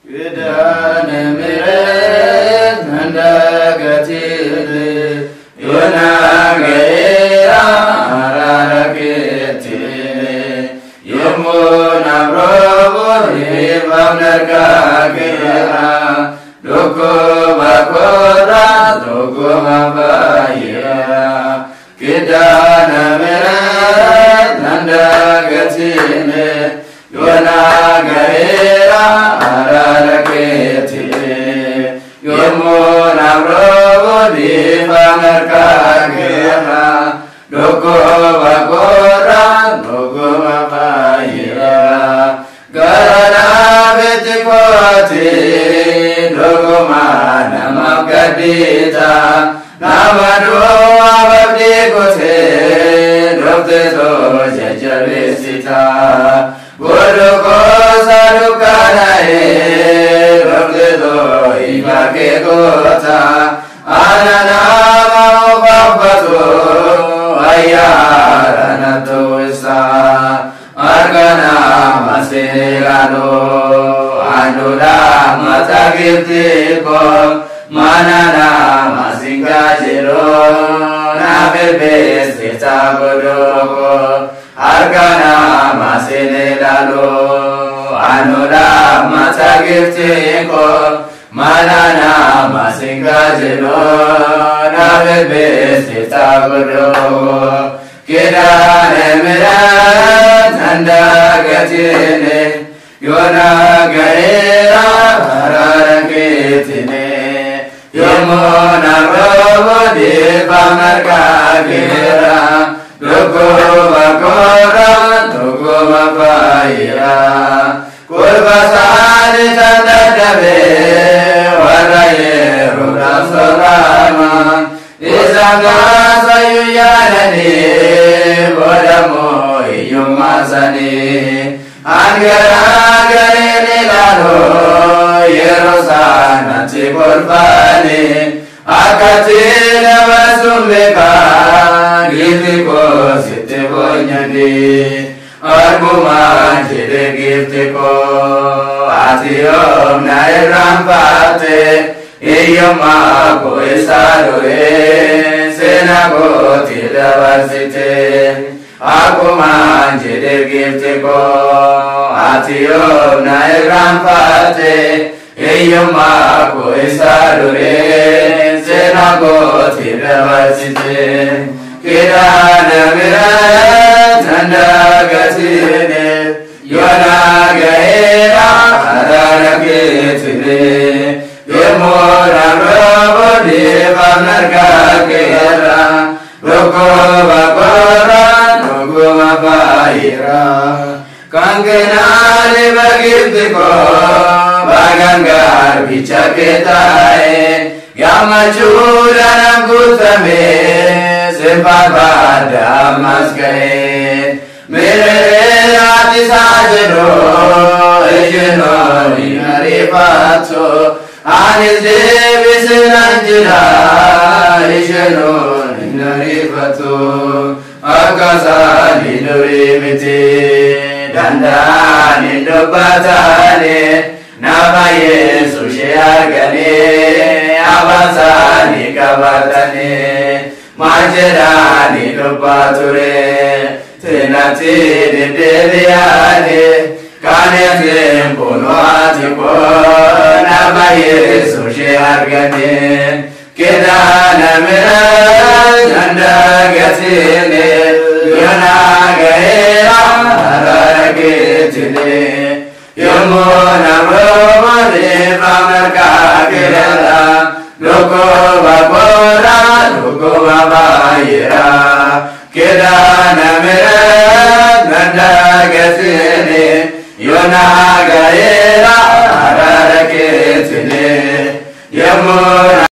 Kidane miret handagatil Yonagera ararakitile Yemuna probo hivamnarkakira Doko bakora doko mabayira Kidane miret handagatil Yonagera ararakitile Yomuna probo hivamnarkakira Doko bakora doko mabayira Garana betikoti doko mana makadita Namadu ababdikote dokte to jajavisita Bodoko sarukanae dokte to ibake kota Ananama upapato ayaranato isa Argana masilano Anura matagirtiko Manana masingajiro Nabebe sita godoko Argana masilano Anura matagirtiko Manana masingajiro Nabebe sita godoko Kidane miret handagatil Yonagera ararakitile Yomuna probo hivamnarkakira Doko bakora doko mabayira Kurbasani tandadabe Waraye rudam sorama Isanga sayuyanani Bodamo iyumasani Angara gare nilano Yerosana tikolpani Akatile vasumeka Gitiko sitibonyandi Arguma jide gitiko Atiyom nairampate Iyoma ko isarure Senago tilavarsite Aku manjide gitiko Atiyom nairampate Iyoma ko isarure Senago tilavarsite Kidane miret handagatil Yonagera ararakitile Yemuna probo hivamnarkakira Doko bakora doko mabayira Kangenali bagirtiko Bagangar bichaketae Yamachurana gutame Sempabada maskae Mere ati sajero Ejeno inaripato Anis devi senanjira Ejeno inaripato Akasa nidurimiti Dandani dubbatani Nama Yesu syiargani Abasani kabatani Majerani dubbature Tenati didiriani Kane tempuno atiko Nama Yesu syiargani Kidane miret handagatil Yonagera ararakitile Yomuna probo hivamnarkakira Doko bakora doko mabayira Kidane miret handagatil Yonagera